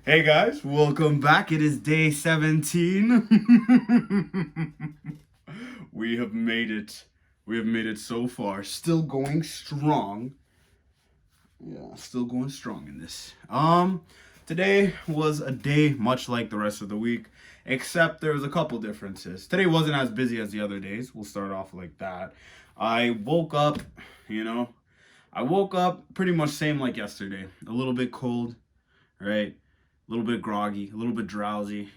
Hey guys, welcome back. It is day 17. We have made it. We have made it so far. Still going strong. Yeah, still going strong in this. Today was a day much like the rest of the week, except there was a couple differences. Today wasn't as busy as the other days. We'll start off like that. I woke up, you know, I woke up pretty much same like yesterday. A little bit cold, right? A little bit groggy, a little bit drowsy.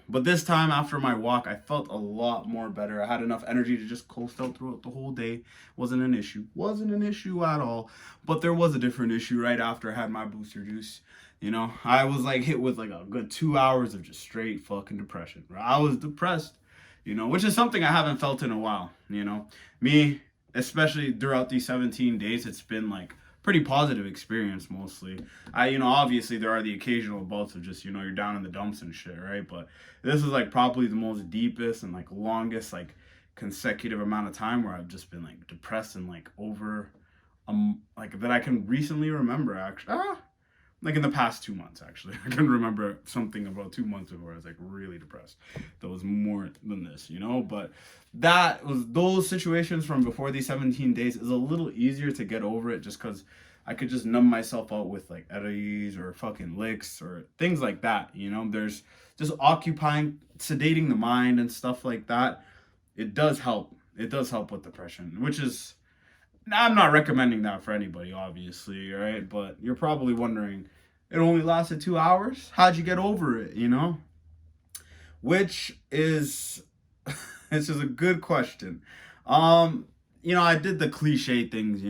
But this time after my walk, I felt a lot more better. I had enough energy to just coast out throughout the whole day. Wasn't an issue. Wasn't an issue at all. But there was a different issue right after I had my booster juice. I was like hit with like a good 2 hours of just straight fucking depression. I was depressed, which is something I haven't felt in a while. Me, especially throughout these 17 days, it's been like pretty positive experience mostly. Obviously there are the occasional bouts of just, you're down in the dumps and shit, right? But this is like probably the most deepest and like longest like consecutive amount of time where I've just been like depressed and like over like that I can recently remember actually. Like in the past 2 months actually. I can remember something about 2 months ago where I was like really depressed. That was more than this. But that was those situations from before these 17 days is a little easier to get over it just because I could just numb myself out with like eddies or fucking licks or things like that. There's just occupying, sedating the mind and stuff like that. It does help. It does help with depression, which is, I'm not recommending that for anybody, obviously, right? But you're probably wondering, it only lasted 2 hours? How'd you get over it? Which is, this is a good question. I did the cliche things.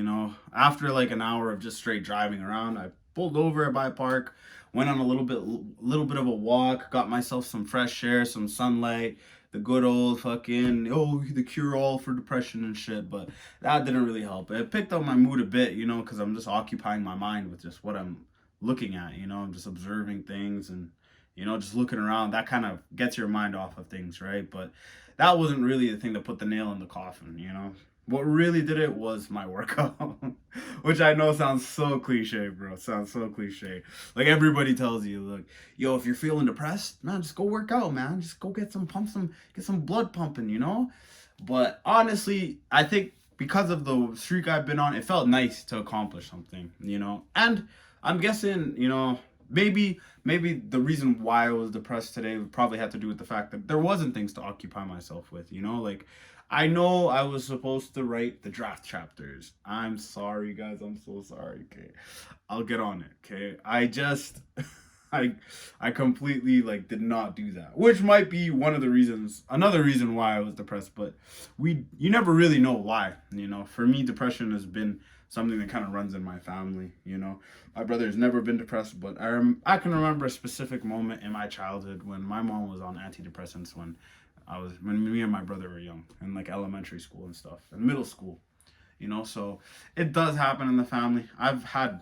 After like an hour of just straight driving around, I pulled over at my park, went on a little bit of a walk, got myself some fresh air, some sunlight, the good old fucking the cure all for depression and shit. But that didn't really help. It picked up my mood a bit, because I'm just occupying my mind with just what I'm looking at. I'm just observing things and just looking around. That kind of gets your mind off of things, right? But that wasn't really the thing that put the nail in the coffin. What really did it was my workout, which I know sounds so cliche, bro. Sounds so cliche. Like everybody tells you, look, yo, if you're feeling depressed, man, just go work out, man. Just go get some blood pumping. But honestly, I think because of the streak I've been on, it felt nice to accomplish something. And I'm guessing, maybe the reason why I was depressed today would probably have to do with the fact that there wasn't things to occupy myself with. Like I know I was supposed to write the draft chapters. I'm sorry, guys. I'm so sorry. Okay, I'll get on it. Okay, I just, I completely like did not do that, which might be one of the reasons, another reason why I was depressed. But you never really know why. For me, depression has been something that kind of runs in my family. My brother has never been depressed, but I can remember a specific moment in my childhood when my mom was on antidepressants when me and my brother were young in like elementary school and stuff and middle school. So it does happen in the family. I've had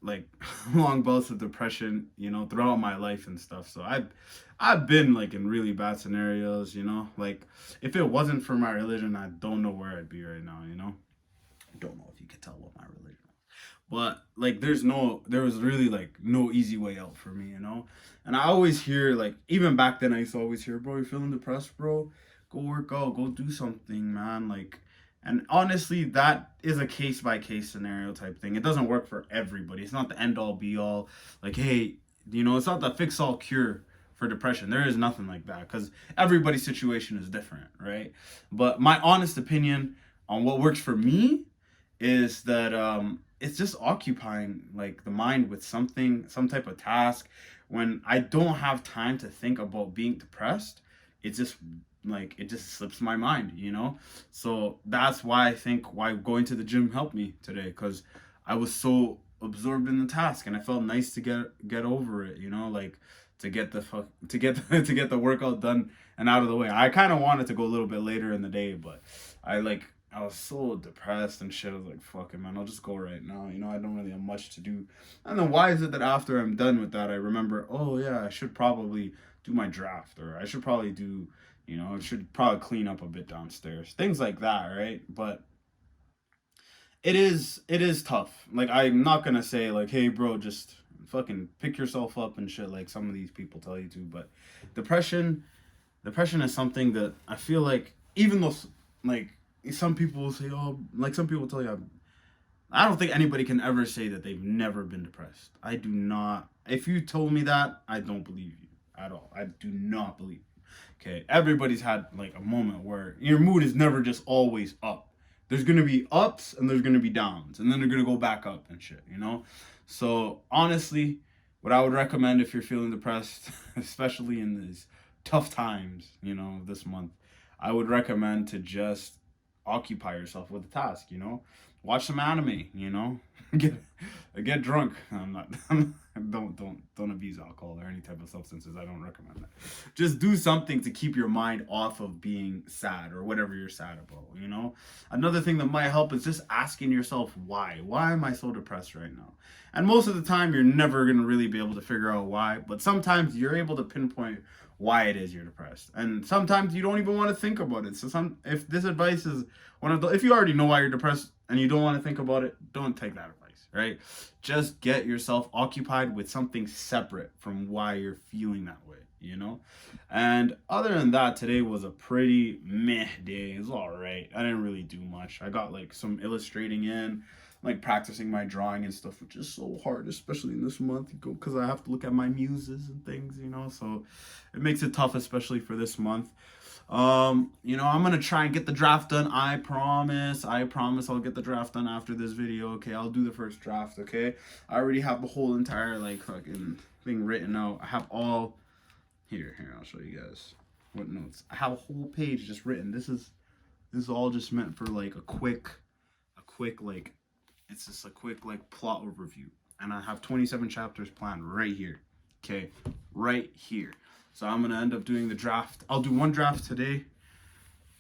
like long bouts of depression, throughout my life and stuff. So I've been like in really bad scenarios. Like if it wasn't for my religion, I don't know where I'd be right now. Don't know if you could tell what my religion is. But like there was really like no easy way out for me. And I always hear like even back then I used to always hear, bro, you're feeling depressed, bro? Go work out, go do something, man. Like and honestly that is a case by case scenario type thing. It doesn't work for everybody. It's not the end all be all. Like, hey, it's not the fix all cure for depression. There is nothing like that because everybody's situation is different, right? But my honest opinion on what works for me is that it's just occupying like the mind with some type of task. When I don't have time to think about being depressed, it's just like it just slips my mind. So that's why I think why going to the gym helped me today, because I was so absorbed in the task and I felt nice to get over it. Like to get the to get the workout done and out of the way. I kind of wanted to go a little bit later in the day, but I was so depressed and shit. I was like, fuck it, man. I'll just go right now. I don't really have much to do. And then why is it that after I'm done with that, I remember, oh, yeah, I should probably do my draft, or I should probably I should probably clean up a bit downstairs. Things like that, right? But it is tough. Like, I'm not going to say, like, hey, bro, just fucking pick yourself up and shit like some of these people tell you to. But depression is something that I feel like, even though like some people will say, oh, like some people tell you, I don't think anybody can ever say that they've never been depressed. I do not. If you told me that, I don't believe you at all. I do not believe you. Okay, everybody's had like a moment where your mood is never just always up. There's gonna be ups and there's gonna be downs, and then they're gonna go back up and shit, you know? So honestly, what I would recommend if you're feeling depressed, especially in these tough times, you know, this month, I would recommend to just occupy yourself with a task, you know? Watch some anime, you know? get drunk. I'm not don't abuse alcohol or any type of substances. I don't recommend that. Just do something to keep your mind off of being sad or whatever you're sad about, you know? Another thing that might help is just asking yourself why. Why am I so depressed right now? And most of the time you're never going to really be able to figure out why, but sometimes you're able to pinpoint why it is you're depressed. And sometimes you don't even want to think about it. So if this advice is if you already know why you're depressed and you don't want to think about it, don't take that advice, right? Just get yourself occupied with something separate from why you're feeling that way, you know? And other than that, today was a pretty meh day. It was all right. I didn't really do much. I got like some illustrating in, like practicing my drawing and stuff, which is so hard, especially in this month, because I have to look at my muses and things, you know? So it makes it tough, especially for this month. You know, I'm gonna try and get the draft done. I promise I'll get the draft done after this video. Okay, I'll do the first draft. Okay, I already have the whole entire like fucking thing written out. I have all here. I'll show you guys what notes. I have a whole page just written. This is all just meant for like a quick like, it's just a quick like plot overview. And I have 27 chapters planned right here. Okay, right here. So I'm going to end up doing the draft. I'll do one draft today,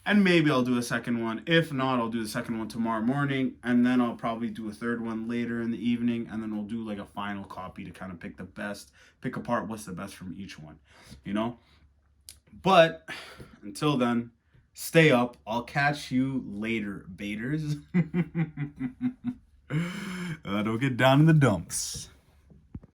and maybe I'll do a second one. If not, I'll do the second one tomorrow morning, and then I'll probably do a third one later in the evening, and then we'll do like a final copy to kind of pick apart what's the best from each one, you know? But until then, stay up. I'll catch you later, baiters. Don't get down in the dumps.